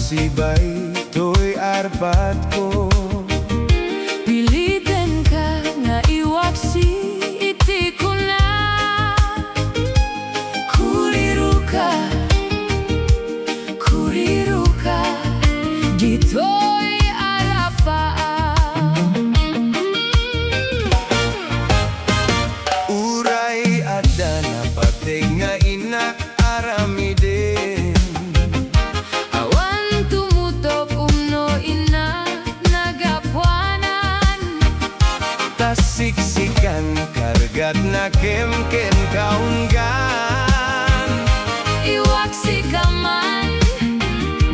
sibay to'y arpat ko. Pilitin ka nga iwaksi iti ko na. Kuriru ka dito'y arapaan. Uray adda na pateg nga inak aramiden. Awan tumutop ina nagapuanan. Tasiksikan kargat na kemken kaunggan. Iwaksi ka man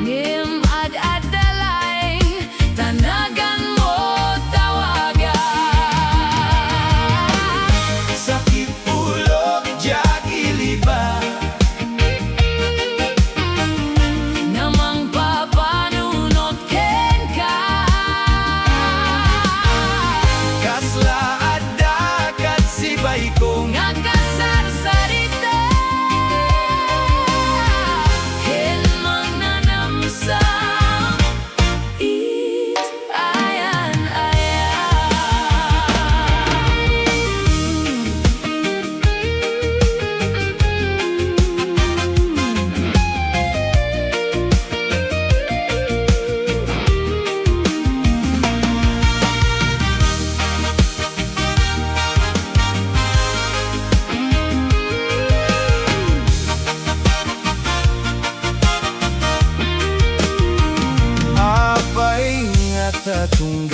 ngem ad-adalay tanagan mo tawagan. Sakit ulo jagiliba, Namang papanunot ken ka. kasla adda kat sibay ko Nga kasarsarita ken magnanamsa. It ayan. apay nga tatungga.